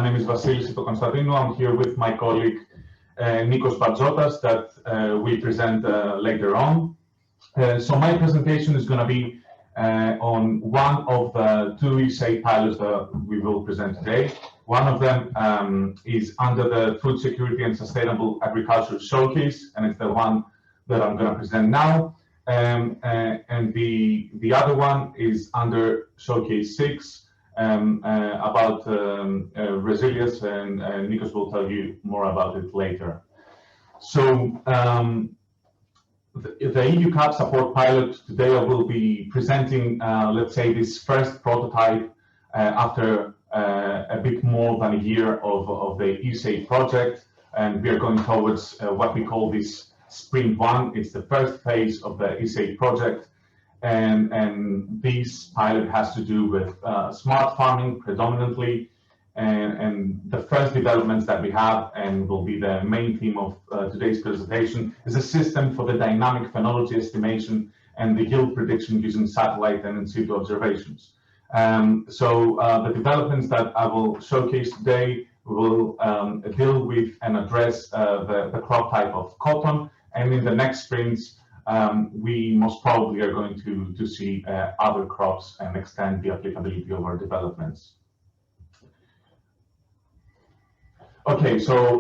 name is Vassilis Sitokonstancinou. I'm here with my colleague Nikos Barzotas that will present later on. So my presentation is going to be on one of the two ESA pilots that we will present today. One of them is under the Food Security and Sustainable Agriculture Showcase, and it's the one that I'm going to present now. And the other one is under Showcase 6 about resilience, and Nikos will tell you more about it later. So the EU CAP Support pilot, today I will be presenting, let's say, this first prototype after a bit more than a year of the ESA project, and we are going towards what we call this Sprint 1. It's the first phase of the ESA project, and this pilot has to do with smart farming predominantly, and the first developments that we have, and will be the main theme of today's presentation, is a system for the dynamic phenology estimation and the yield prediction using satellite and in-situ observations. So the developments that I will showcase today will deal with and address the crop type of cotton, and in the next sprints we most probably are going to see other crops and extend the applicability of our developments. Okay, so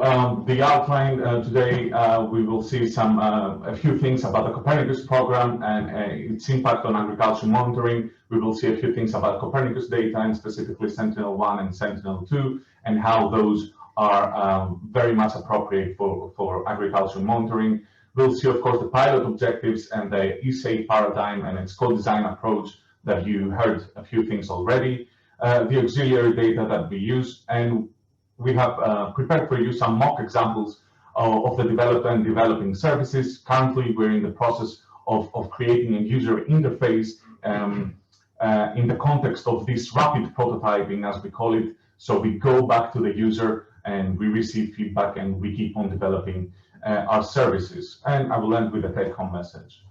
the outline today, we will see a few things about the Copernicus program and its impact on agriculture monitoring. We will see a few things about Copernicus data, and specifically Sentinel-1 and Sentinel-2, and how those are very much appropriate for agriculture monitoring. We'll see, of course, the pilot objectives and the ESA paradigm and its co-design approach that you heard a few things already, the auxiliary data that we use, and we have prepared for you some mock examples of the developed and developing services. Currently, we're in the process of creating a user interface in the context of this rapid prototyping, as we call it. So we go back to the user and we receive feedback, and we keep on developing our services. And I will end with a take-home message.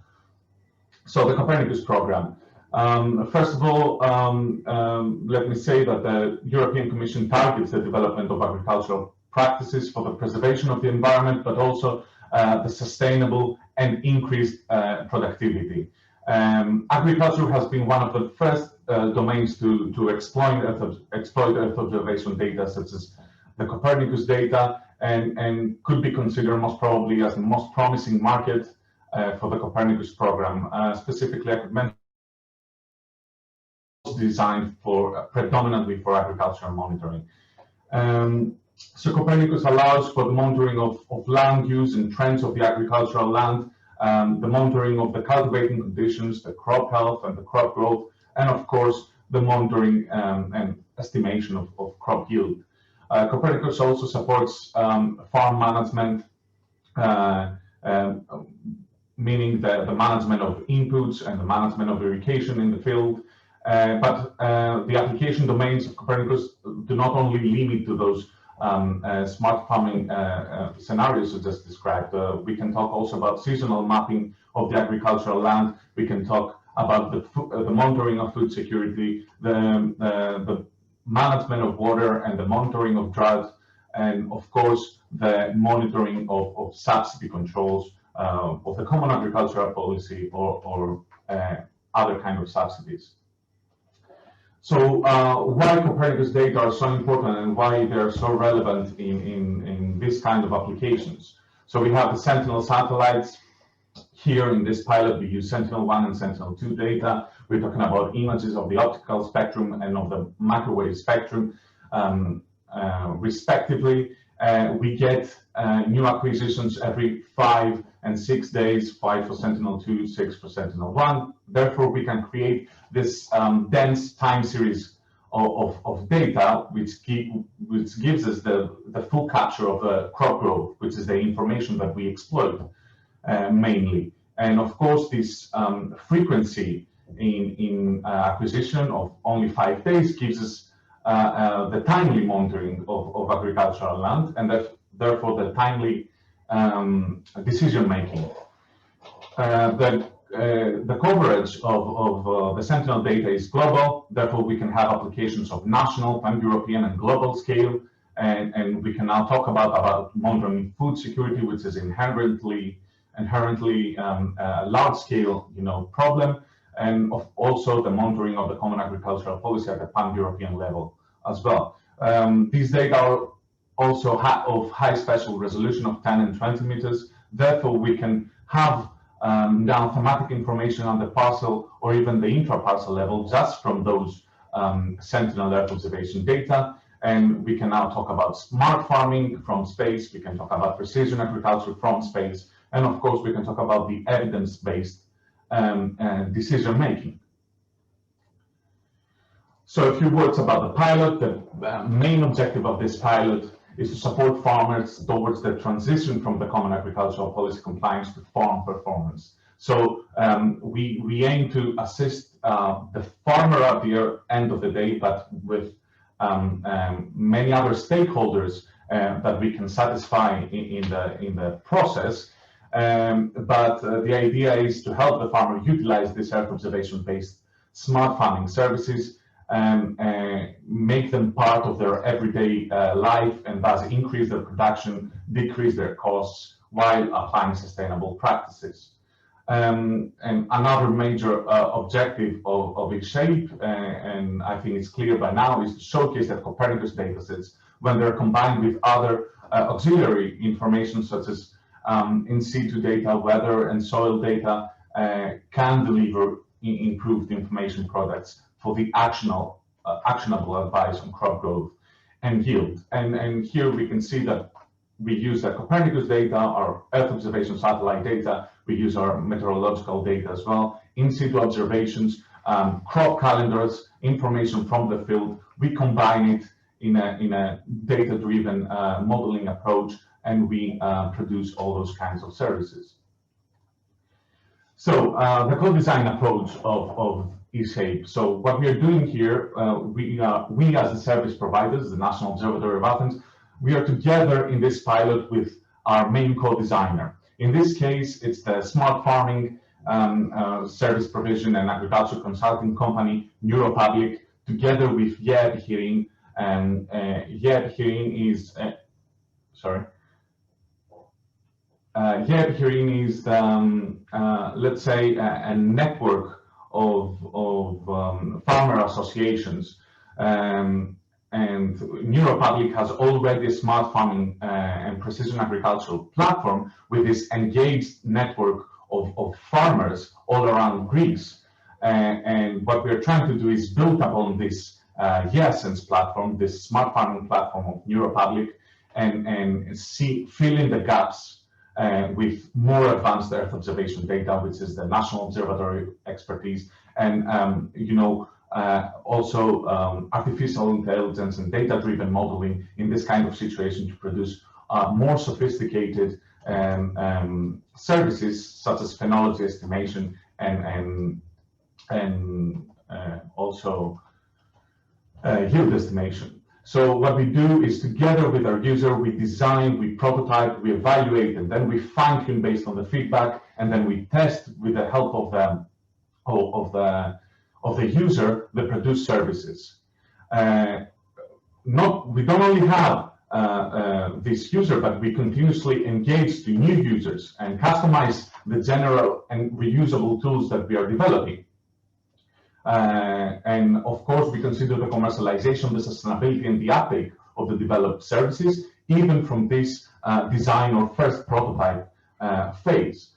So the Copernicus program. First of all, let me say that the European Commission targets the development of agricultural practices for the preservation of the environment, but also the sustainable and increased productivity. Agriculture has been one of the first domains to exploit Earth observation data, such as the Copernicus data, and could be considered most probably as the most promising market for the Copernicus program. Specifically, I could mention designed predominantly for agricultural monitoring. So Copernicus allows for the monitoring of land use and trends of the agricultural land, the monitoring of the cultivating conditions, the crop health and the crop growth, and of course the monitoring and estimation of crop yield. Copernicus also supports farm management, meaning the management of inputs and the management of irrigation in the field. But the application domains of Copernicus do not only limit to those smart farming scenarios I just described. We can talk also about seasonal mapping of the agricultural land. We can talk about the monitoring of food security, the management of water and the monitoring of drought, and of course the monitoring of subsidy controls of the common agricultural policy or other kind of subsidies. So why Copernicus data are so important and why they're so relevant in this kind of applications? So we have the Sentinel satellites. Here in this pilot, we use Sentinel-1 and Sentinel-2 data. We're talking about images of the optical spectrum and of the microwave spectrum, respectively. We get new acquisitions every 5 and 6 days, 5 for Sentinel-2, 6 for Sentinel-1. Therefore, we can create this dense time series of data, which gives us the full capture of the crop growth, which is the information that we exploit mainly. And of course, this frequency in acquisition of only 5 days gives us the timely monitoring of agricultural land, and therefore the timely decision making. The coverage of the Sentinel data is global, therefore we can have applications of national, pan-European and global scale, and we can now talk about monitoring food security, which is inherently a large-scale, problem, and also the monitoring of the common agricultural policy at the pan-European level as well. These data are also of high spatial resolution of 10 and 20 meters. Therefore, we can have now thematic information on the parcel or even the intra-parcel level just from those Sentinel Earth observation data. And we can now talk about smart farming from space. We can talk about precision agriculture from space. And of course, we can talk about the evidence-based decision making. So a few words about the pilot. The main objective of this pilot is to support farmers towards the transition from the common agricultural policy compliance to farm performance. So we aim to assist the farmer at the end of the day, but with many other stakeholders that we can satisfy in the process. But the idea is to help the farmer utilize this Earth observation-based smart farming services and make them part of their everyday life, and thus increase their production, decrease their costs while applying sustainable practices. And another major objective of its shape, and I think it's clear by now, is to showcase that Copernicus datasets, when they're combined with other auxiliary information such as in-situ data, weather and soil data, can deliver improved information products for the actionable advice on crop growth and yield. And here we can see that we use the Copernicus data, our Earth observation satellite data, we use our meteorological data as well, in-situ observations, crop calendars, information from the field. We combine it in a data-driven modeling approach, and we produce all those kinds of services. So the co-design approach of eShape. So what we are doing here, we as the service providers, the National Observatory of Athens, we are together in this pilot with our main co-designer. In this case, it's the smart farming service provision and agriculture consulting company, Neuropublic, together with Yerhirin. And Yerhirin is, Yerhirin is, let's say, a network of farmer associations. And Neuropublic has already a smart farming and precision agricultural platform with this engaged network of farmers all around Greece. And what we're trying to do is build upon this Essence platform, this smart farming platform of Neuropublic, and fill in the gaps with more advanced Earth observation data, which is the National Observatory expertise, and also artificial intelligence and data-driven modeling in this kind of situation to produce more sophisticated services such as phenology estimation and also yield estimation. So what we do is, together with our user, we design, we prototype, we evaluate, and then we fine-tune based on the feedback, and then we test with the help of the user the produced services. We don't only have this user, but we continuously engage the new users and customize the general and reusable tools that we are developing. And of course, we consider the commercialization, the sustainability, and the uptake of the developed services, even from this design or first prototype phase.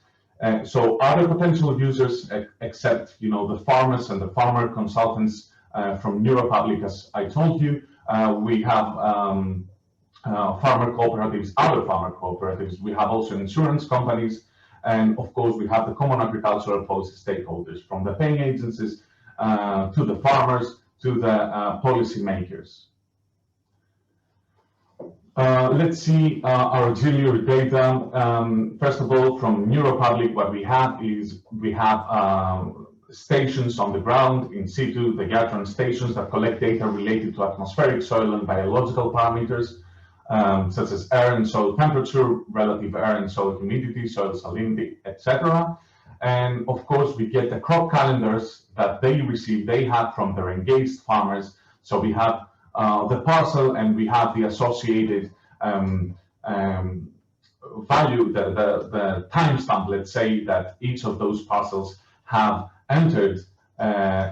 So other potential users, except the farmers and the farmer consultants from Neuropublic, as I told you, we have farmer cooperatives, other farmer cooperatives. We have also insurance companies, and of course we have the common agricultural policy stakeholders, from the paying agencies to the farmers to the policy makers. Let's see our auxiliary data. First of all, from Neuropublic, what we have is we have stations on the ground, in situ, the Yatron stations that collect data related to atmospheric, soil, and biological parameters, such as air and soil temperature, relative air and soil humidity, soil salinity, etc. And of course, we get the crop calendars that they receive, they have from their engaged farmers. So we have the parcel, and we have the associated value, the timestamp, let's say, that each of those parcels have entered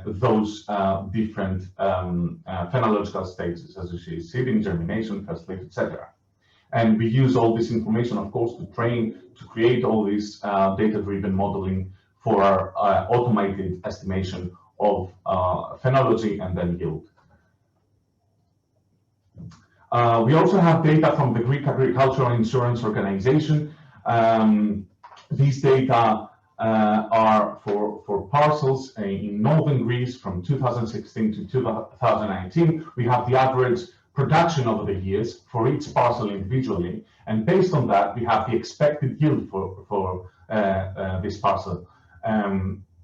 those different phenological stages, as you see, seeding, germination, first leaf, etc. And we use all this information, of course, to create all this data-driven modeling for our automated estimation of phenology and then yield. We also have data from the Greek Agricultural Insurance Organization. These data are for parcels in northern Greece from 2016 to 2019. We have the average production over the years for each parcel individually, and based on that, we have the expected yield for this parcel.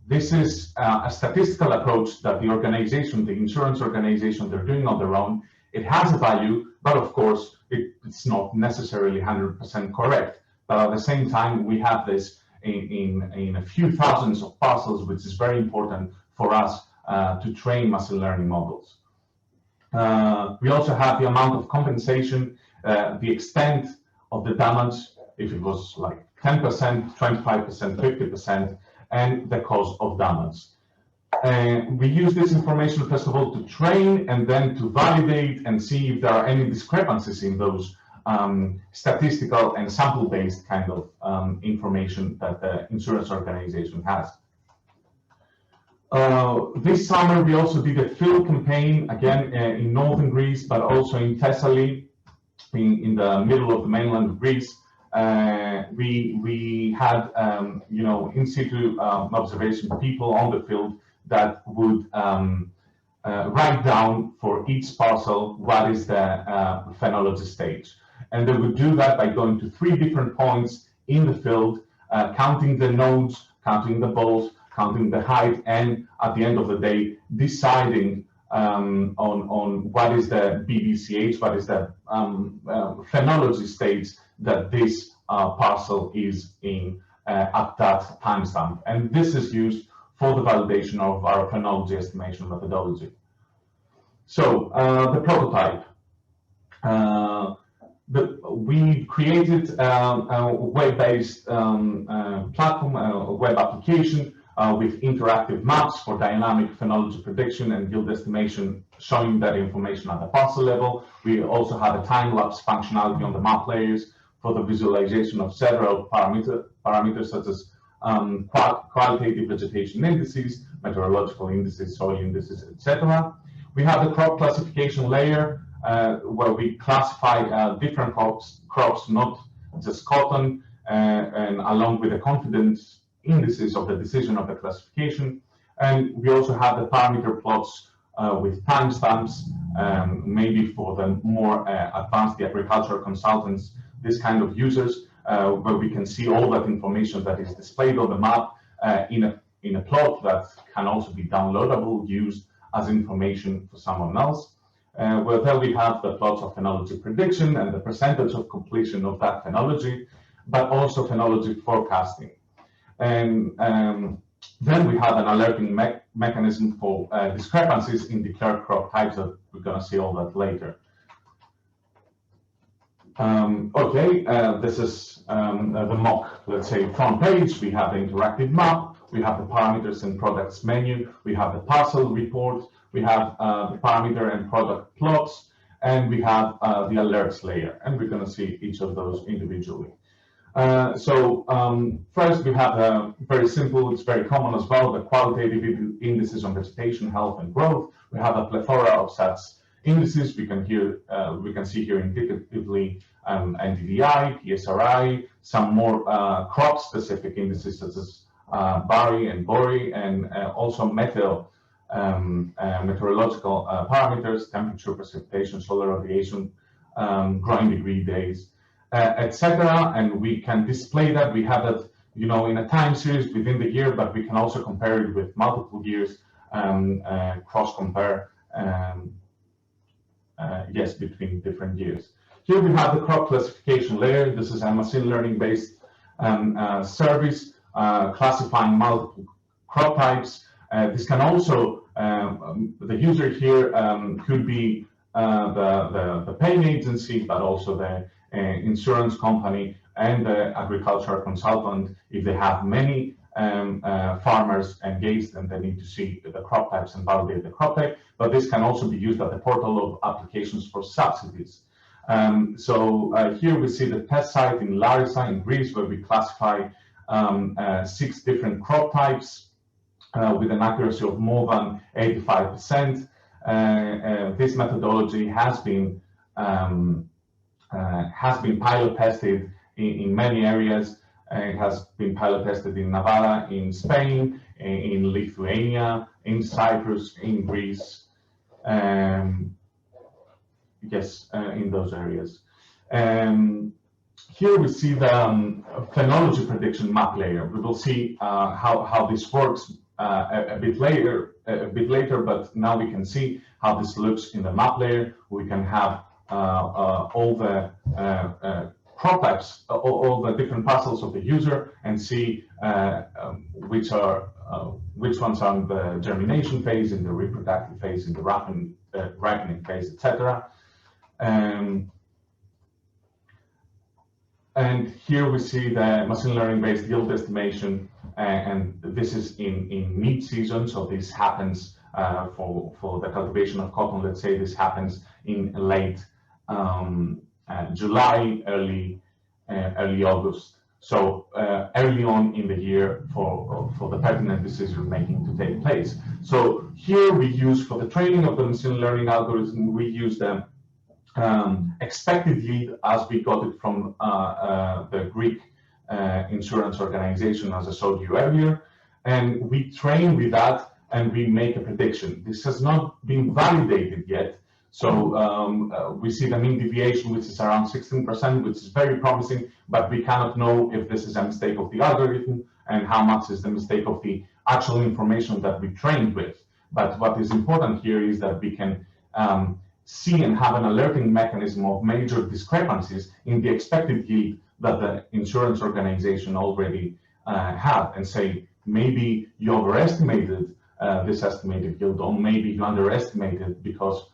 This is a statistical approach that the organization, the insurance organization, they're doing on their own. It has a value, but of course, it's not necessarily 100% correct. But at the same time, we have this in a few thousands of parcels, which is very important for us to train machine learning models. We also have the amount of compensation, the extent of the damage, if it was like 10%, 25%, 50%, and the cause of damage. We use this information, first of all, to train and then to validate and see if there are any discrepancies in those statistical and sample-based kind of information that the insurance organization has. This summer, we also did a field campaign, again, in northern Greece, but also in Thessaly, in the middle of the mainland of Greece. We had, in situ observation people on the field that would write down for each parcel what is the phenology stage. And they would do that by going to 3 different points in the field, counting the nodes, counting the balls, counting the height, and at the end of the day, deciding on what is the BDCH, what is the phenology stage that this parcel is in at that timestamp. And this is used for the validation of our phenology estimation methodology. So the prototype. We created a web-based platform, a web application with interactive maps for dynamic phenology prediction and yield estimation, showing that information at the parcel level. We also have a time-lapse functionality on the map layers for the visualization of several parameters such as qualitative vegetation indices, meteorological indices, soil indices, etc. We have the crop classification layer where we classify different crops, not just cotton, and along with the confidence indices of the decision of the classification. And we also have the parameter plots with timestamps, maybe for the more advanced, the agricultural consultants, this kind of users, where we can see all that information that is displayed on the map in a plot that can also be downloadable, used as information for someone else. Where there we have the plots of phenology prediction and the percentage of completion of that phenology, but also phenology forecasting. And then we have an alerting mechanism for discrepancies in declared crop types, that we're going to see all that later. This is the mock, let's say, front page. We have the interactive map, we have the parameters and products menu, we have the parcel report, we have the parameter and product plots, and we have the alerts layer, and we're going to see each of those individually. First we have very simple, it's very common as well, the qualitative indices on vegetation, health, and growth. We have a plethora of such indices. We can see here indicatively NDVI, PSRI, some more crop-specific indices such as Bari and Bori, and also meteo, meteorological parameters, temperature, precipitation, solar radiation, growing degree days, etc. And we can display that. We have that, in a time series within the year, but we can also compare it with multiple years, cross-compare, between different years. Here we have the crop classification layer. This is a machine learning-based service classifying multiple crop types. This can also, the user here could be the paying agency, but also the insurance company and the agricultural consultant. If they have many farmers engaged, and they need to see the crop types and validate the crop type. But this can also be used at the portal of applications for subsidies. Here we see the test site in Larissa in Greece, where we classify 6 different crop types with an accuracy of more than 85%. This methodology has been pilot tested in many areas. It has been pilot tested in Navarra, in Spain, in Lithuania, in Cyprus, in Greece. Yes, in those areas. Here we see the phenology prediction map layer. We will see how this works a bit later, but now we can see how this looks in the map layer. We can have all the crop types, all the different parcels of the user, and see which ones are in the germination phase, in the reproductive phase, in the ripening phase, etc. And here we see the machine learning-based yield estimation, and this is in mid-season, so this happens for the cultivation of cotton. Let's say this happens in late July, early August. So early on in the year for the pertinent decision making to take place. So here we use, for the training of the machine learning algorithm, we use the expected yield as we got it from the Greek insurance organization, as I showed you earlier, and we train with that and we make a prediction. This has not been validated yet, so we see the mean deviation, which is around 16%, which is very promising, but we cannot know if this is a mistake of the algorithm and how much is the mistake of the actual information that we trained with. But what is important here is that we can see and have an alerting mechanism of major discrepancies in the expected yield that the insurance organization already had, and say, maybe you overestimated this estimated yield, or maybe you underestimated because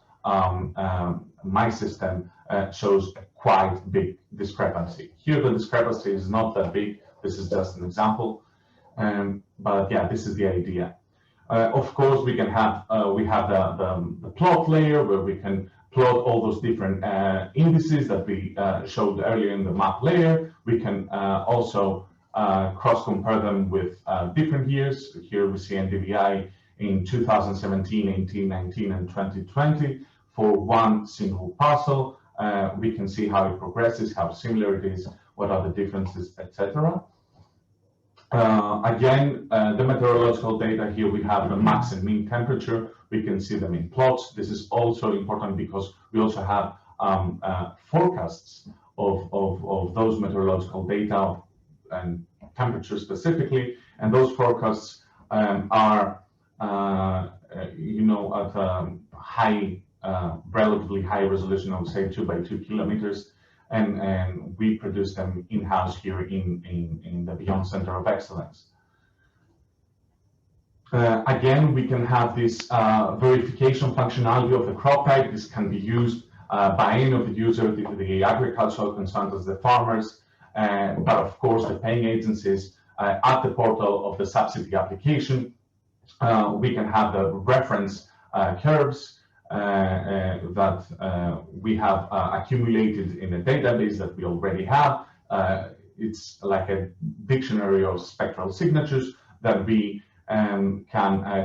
my system shows a quite big discrepancy. Here the discrepancy is not that big. This is just an example, but yeah, this is the idea. Of course, we can have the plot layer, where we can plot all those different indices that we showed earlier in the map layer. We can also cross-compare them with different years. Here we see NDVI in 2017, 18, 19, and 2020 for one single parcel. We can see how it progresses, how similar it is, what are the differences, etc. Again, the meteorological data here, we have the max and mean temperature. We can see them in plots. This is also important because we also have forecasts of those meteorological data and temperature specifically, and those forecasts are at high, relatively high resolution. I would say 2 by 2 kilometers. And we produce them in-house here in the Beyond Center of Excellence. Again, we can have this verification functionality of the crop type. This can be used by any of the users, the agricultural consultants, the farmers, but of course the paying agencies at the portal of the subsidy application. We can have the reference curves that we have accumulated in a database that we already have. It's like a dictionary of spectral signatures that we can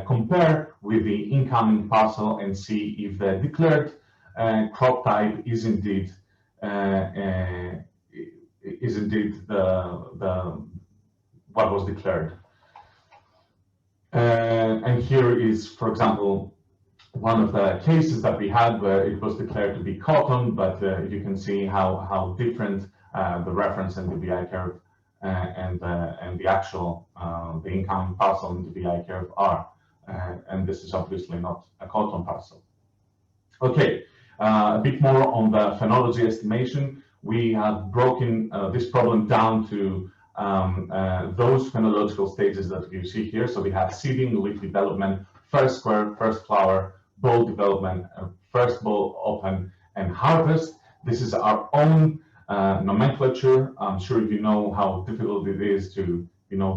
compare with the incoming parcel and see if the declared crop type is indeed what was declared. And here is, for example, one of the cases that we had where it was declared to be cotton, but you can see how different the reference and the VI curve and the actual the incoming parcel and the VI curve are, and this is obviously not a cotton parcel. Okay, a bit more on the phenology estimation. We have broken this problem down to those phenological stages that you see here. So we have seeding, leaf development, first square, first flower, ball development, first ball, open, and harvest. This is our own nomenclature. I'm sure you know how difficult it is to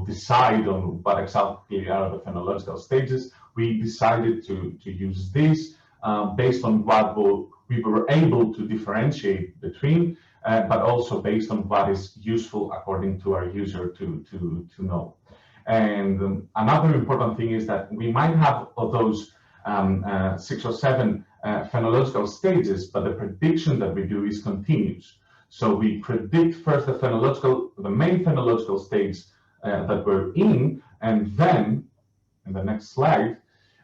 decide on what exactly are the phenological stages. We decided to use this based on what we were able to differentiate between, but also based on what is useful according to our user to know. And another important thing is that we might have those 6 or 7 phenological stages, but the prediction that we do is continuous. So we predict first the main phenological states that we're in, and then, in the next slide,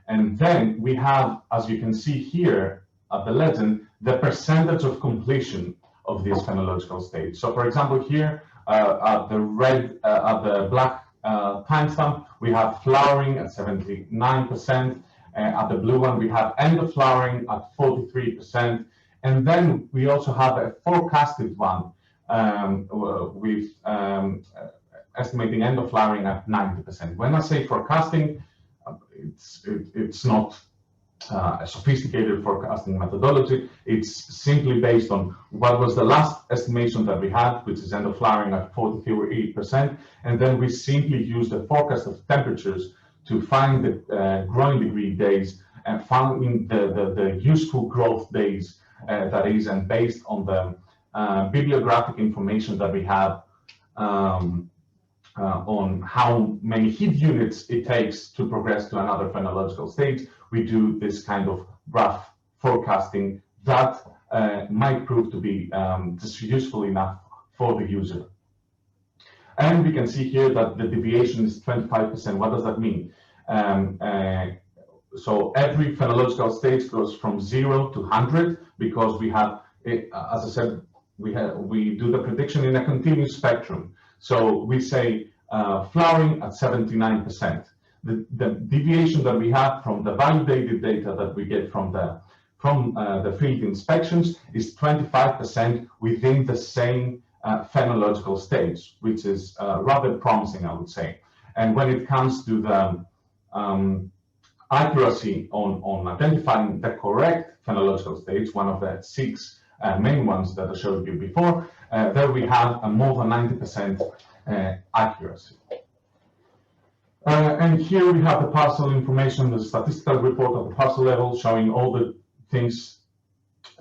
and then we have, as you can see here at the legend, the percentage of completion of these phenological states. So for example, here at the black timestamp, we have flowering at 79%. At the blue one, we have end of flowering at 43%. And then we also have a forecasted one with estimating end of flowering at 90%. When I say forecasting, it's not a sophisticated forecasting methodology. It's simply based on what was the last estimation that we had, which is end of flowering at 43%, and then we simply use the forecast of temperatures to find the growing degree days and finding the useful growth days that is, and based on the bibliographic information that we have on how many heat units it takes to progress to another phenological stage, we do this kind of rough forecasting that might prove to be just useful enough for the user. And we can see here that the deviation is 25%. What does that mean? So every phenological stage goes from 0 to 100 because we have, as I said, we do the prediction in a continuous spectrum. So we say flowering at 79%. The deviation that we have from the validated data that we get from the field inspections is 25% within the same phenological stage, which is rather promising, I would say. And when it comes to the accuracy on identifying the correct phenological stage, one of the 6 main ones that I showed you before, there we have a more than 90% accuracy. And here we have the parcel information, the statistical report at the parcel level, showing all the things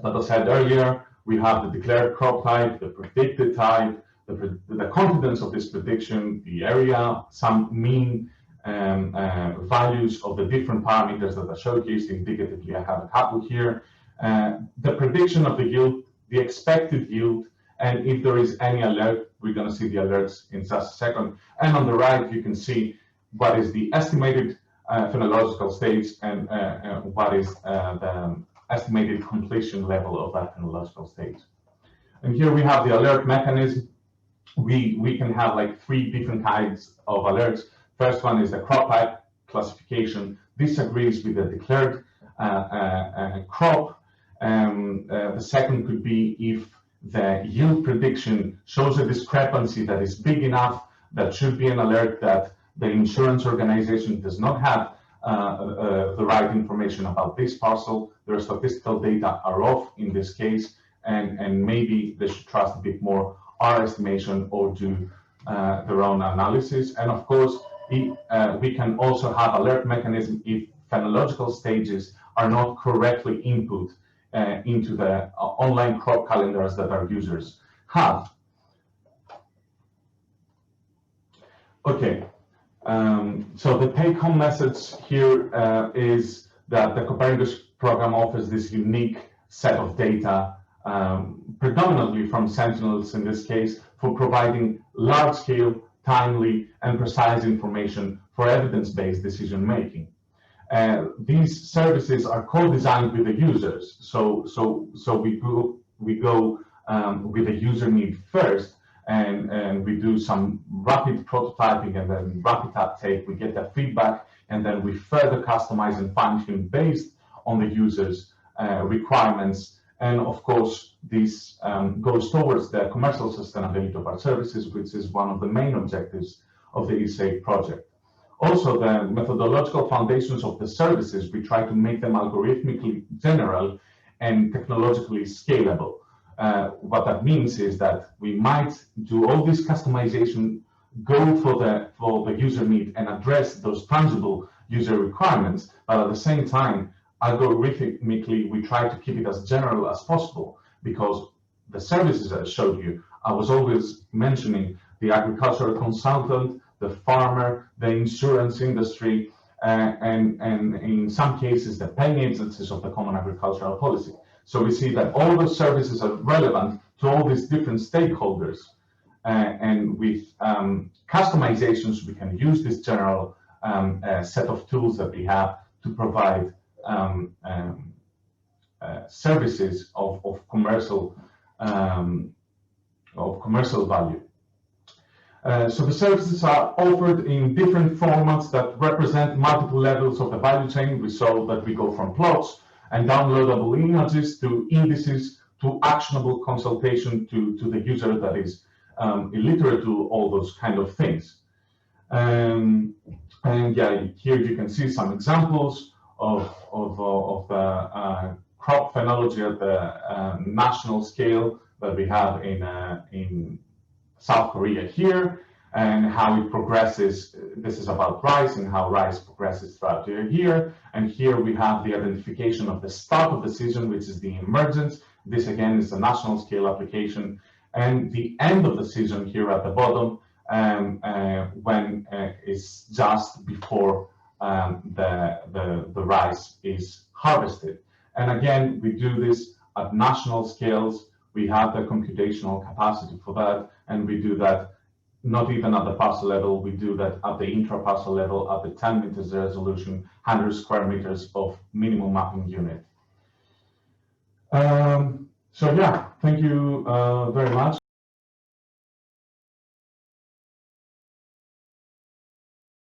that I said earlier. We have the declared crop type, the predicted type, the confidence of this prediction, the area, some mean values of the different parameters that I showcased indicatively. I have a couple here. The prediction of the yield, the expected yield, and if there is any alert, we're going to see the alerts in just a second. And on the right, you can see what is the estimated phenological stage and what is the estimated completion level of that phenological stage. And here we have the alert mechanism. We can have like 3 different kinds of alerts. First one is the crop type classification. This agrees with the declared crop. The second could be if the yield prediction shows a discrepancy that is big enough, that should be an alert that the insurance organization does not have the right information about this parcel. Their statistical data are off in this case, and maybe they should trust a bit more our estimation or do their own analysis. And of course, we can also have alert mechanism if phenological stages are not correctly input into the online crop calendars that our users have. Okay, so the take-home message here is that the Copernicus program offers this unique set of data, predominantly from Sentinels in this case, for providing large-scale, timely, and precise information for evidence-based decision-making. These services are co-designed with the users, so we go with the user need first, and we do some rapid prototyping and then rapid uptake. We get that feedback, and then we further customize and fine-tune based on the user's requirements. And of course, this goes towards the commercial sustainability of our services, which is one of the main objectives of the ESA project. Also, the methodological foundations of the services, we try to make them algorithmically general and technologically scalable. What that means is that we might do all this customization, go for the user need and address those tangible user requirements, but at the same time, algorithmically, we try to keep it as general as possible, because the services I showed you, I was always mentioning the agricultural consultant, the farmer, the insurance industry, and in some cases, the paying agencies of the Common Agricultural Policy. So we see that all those services are relevant to all these different stakeholders. And with customizations, we can use this general set of tools that we have to provide services of commercial value. So the services are offered in different formats that represent multiple levels of the value chain. We saw that we go from plots and downloadable images to indices to actionable consultation to the user that is illiterate to all those kind of things. And yeah, here you can see some examples of the crop phenology at the national scale that we have in South Korea here, and how it progresses. This is about rice and how rice progresses throughout the year. And here we have the identification of the start of the season, which is the emergence. This again is a national scale application. And the end of the season here at the bottom, when it's just before the rice is harvested. And again, we do this at national scales. We have the computational capacity for that, and we do that not even at the parcel level, we do that at the intra-parcel level, at the 10 meters resolution, 100 square meters of minimum mapping unit. So yeah, thank you very much.